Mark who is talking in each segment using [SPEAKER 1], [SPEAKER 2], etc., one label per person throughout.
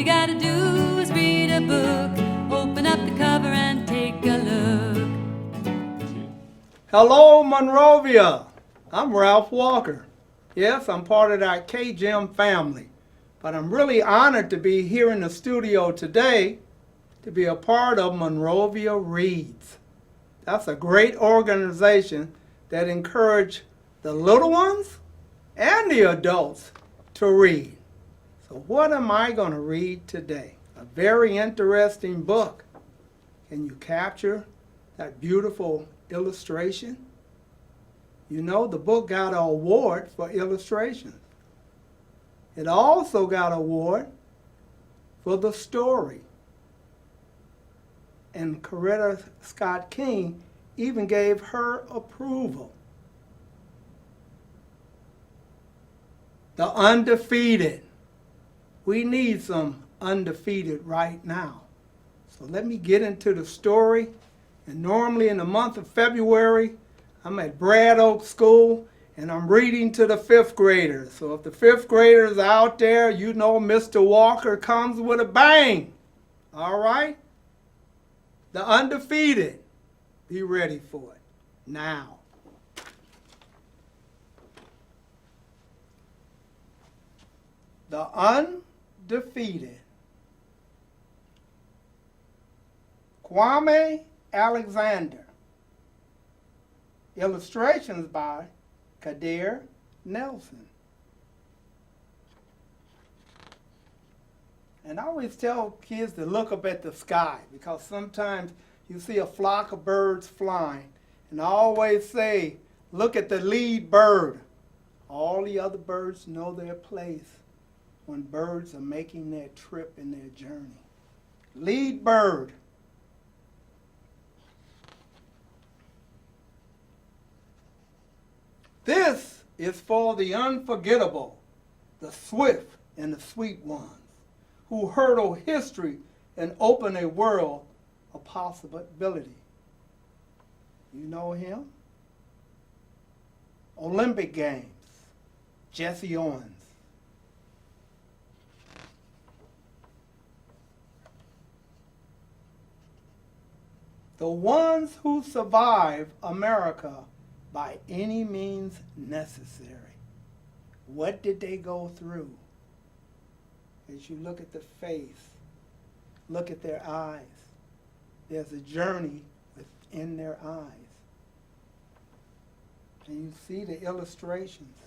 [SPEAKER 1] you gotta do is read a book. Open up the cover and take a look.
[SPEAKER 2] Hello, Monrovia. I'm Ralph Walker. Yes, I'm part of that KGEM family, but I'm really honored to be here in the studio today to be a part of Monrovia Reads. That's a great organization that encourages the little ones and the adults to read. So what am I going to read today? A very interesting book. Can you capture that beautiful illustration? You know, the book got an award for illustration. It also got an award for the story. And Coretta Scott King even gave her approval. The Undefeated. We need some undefeated right now. So let me get into the story. And normally in the month of February, I'm at Brad Oak School and I'm reading to the 5th graders. So if the 5th graders are out there, you know Mr. Walker comes with a bang. All right? The Undefeated. Be ready for it now. The Undefeated. Kwame Alexander. Illustrations by Kadir Nelson. And I always tell kids to look up at the sky because sometimes you see a flock of birds flying. And I always say, look at the lead bird. All the other birds know their place when birds are making their trip and their journey. Lead bird. This is for the unforgettable, the swift and the sweet ones, who hurdle history and open a world of possibility. You know him? Olympic Games, Jesse Owens. The ones who survive America by any means necessary. What did they go through? As you look at the face, look at their eyes, there's a journey within their eyes. And you see the illustrations,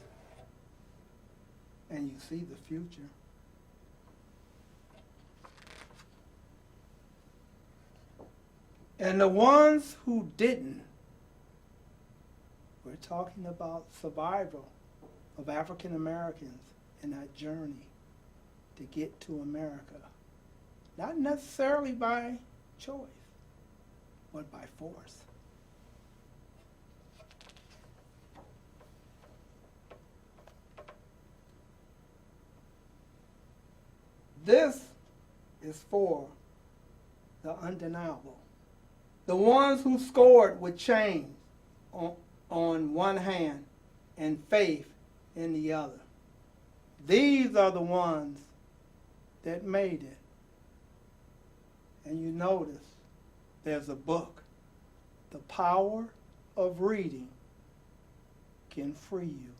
[SPEAKER 2] and you see the future. And the ones who didn't, we're talking about survival of African Americans in that journey to get to America. Not necessarily by choice, but by force. This is for the undeniable. The ones who scored with chains on one hand and faith in the other. These are the ones that made it. And you notice there's a book. The power of reading can free you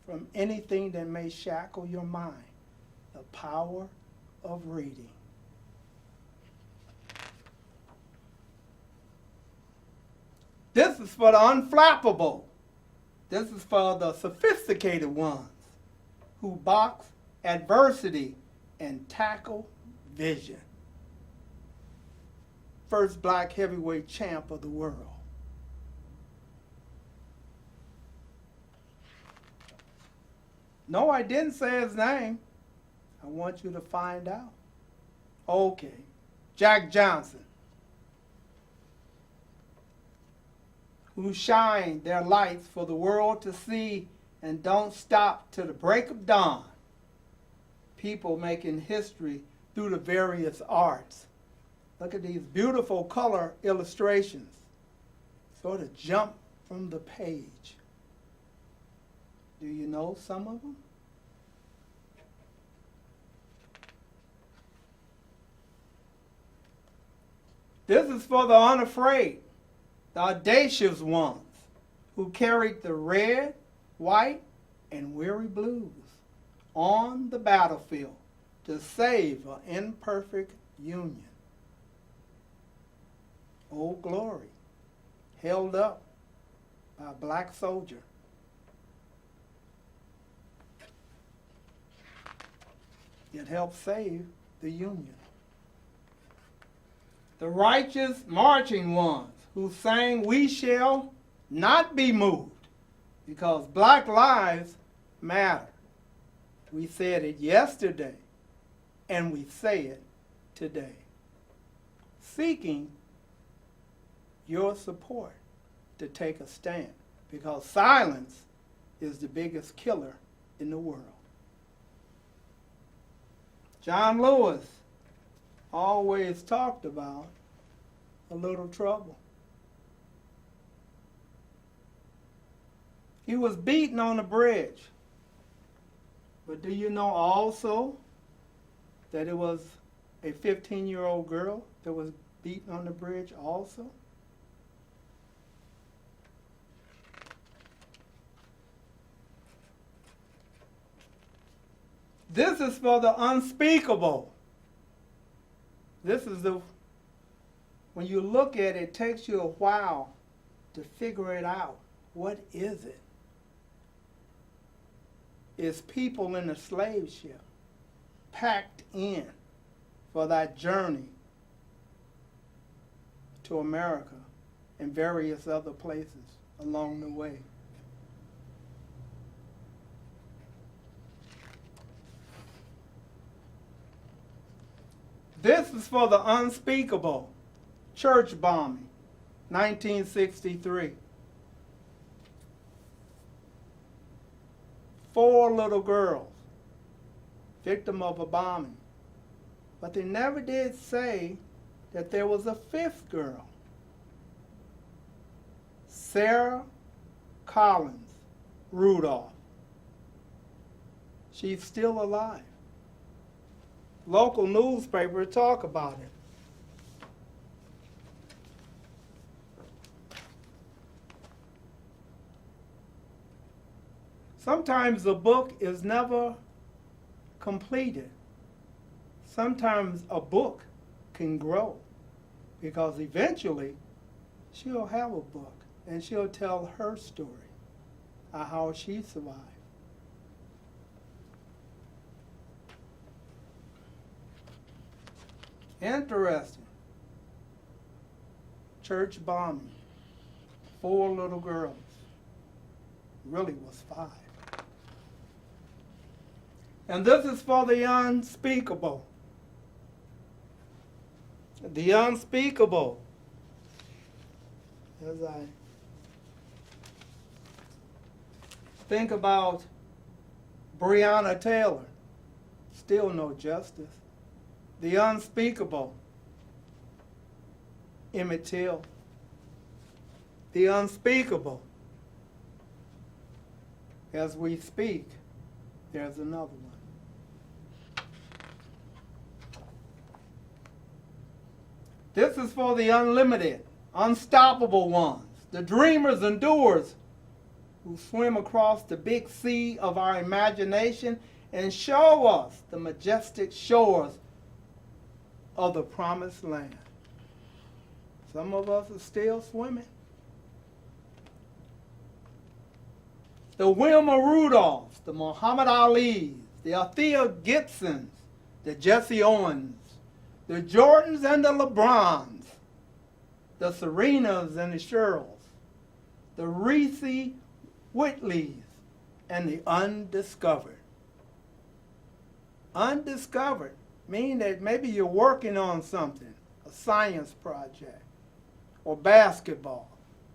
[SPEAKER 2] from anything that may shackle your mind. The power of reading. This is for the unflappable. This is for the sophisticated ones who box adversity and tackle vision. First black heavyweight champ of the world. No, I didn't say his name. I want you to find out. Okay, Jack Johnson, who shine their lights for the world to see and don't stop till the break of dawn. People making history through the various arts. Look at these beautiful color illustrations. Sort of jump from the page. Do you know some of them? This is for the unafraid, the audacious ones who carried the red, white, and weary blues on the battlefield to save an imperfect union. Old Glory, held up by a black soldier. It helped save the Union. The righteous marching ones who sang, "We shall not be moved," because black lives matter. We said it yesterday, and we say it today. Seeking your support to take a stand, because silence is the biggest killer in the world. John Lewis always talked about a little trouble. He was beaten on the bridge. But do you know also that it was a 15-year-old girl that was beaten on the bridge also? This is for the unspeakable. This is when you look at it, it takes you a while to figure it out. What is it? It's people in a slave ship packed in for that journey to America and various other places along the way. This is for the unspeakable. Church bombing, 1963. 4 little girls, victim of a bombing. But they never did say that there was a 5th girl. Sarah Collins Rudolph. She's still alive. Local newspaper talk about it. Sometimes the book is never completed. Sometimes a book can grow because eventually she'll have a book and she'll tell her story of how she survived. Interesting. Church bombing. 4 little girls. Really was 5. And this is for the unspeakable. The unspeakable. As I think about Breonna Taylor, still no justice. The unspeakable, Emmett Till. The unspeakable. As we speak, there's another one. This is for the unlimited, unstoppable ones, the dreamers and doers who swim across the big sea of our imagination and show us the majestic shores of the promised land. Some of us are still swimming. The Wilma Rudolphs, the Muhammad Alis, the Althea Gibsons, the Jesse Owens, the Jordans and the LeBrons, the Serenas and the Cheryls, the Reese Whitleys, and the undiscovered. Undiscovered meaning that maybe you're working on something, a science project, or basketball,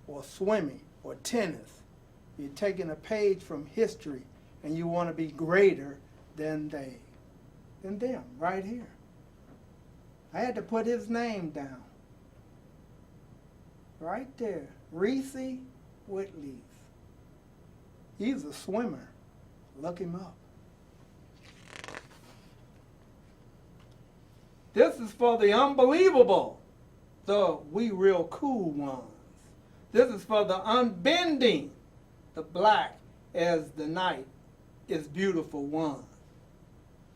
[SPEAKER 2] or swimming, or tennis. You're taking a page from history and you want to be greater than them, right here. I had to put his name down. Right there, Reese Whitleys. He's a swimmer. Look him up. This is for the unbelievable, the we real cool ones. This is for the unbending, the black as the night is beautiful ones.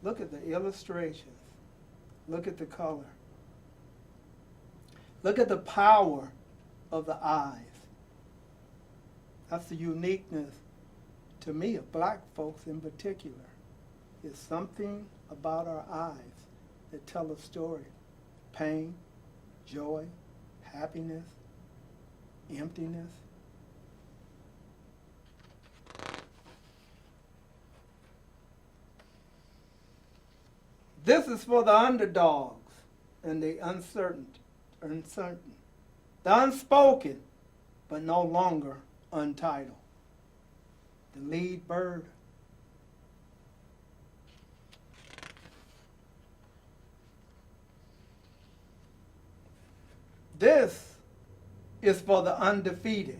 [SPEAKER 2] Look at the illustrations. Look at the color. Look at the power of the eyes. That's the uniqueness to me of black folks in particular. It's something about our eyes that tell a story. Pain, joy, happiness, emptiness. This is for the underdogs and the uncertain, the unspoken, but no longer untitled. The lead bird. This is for the undefeated.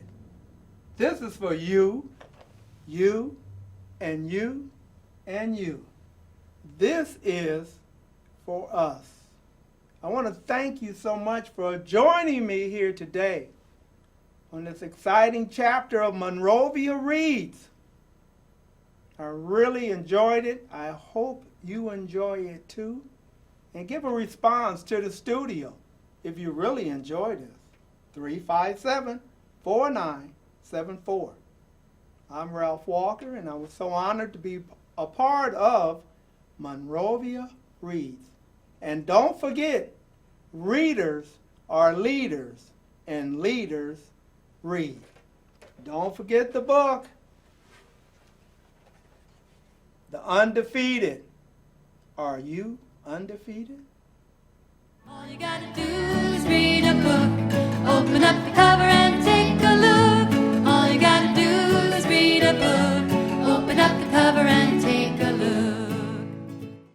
[SPEAKER 2] This is for you, you, and you, and you. This is for us. I want to thank you so much for joining me here today on this exciting chapter of Monrovia Reads. I really enjoyed it. I hope you enjoy it too. And give a response to the studio if you really enjoyed this. 357-4974. I'm Ralph Walker, and I was so honored to be a part of Monrovia Reads. And don't forget, readers are leaders, and leaders read. Don't forget the book, The Undefeated. Are you undefeated?
[SPEAKER 1] All you gotta do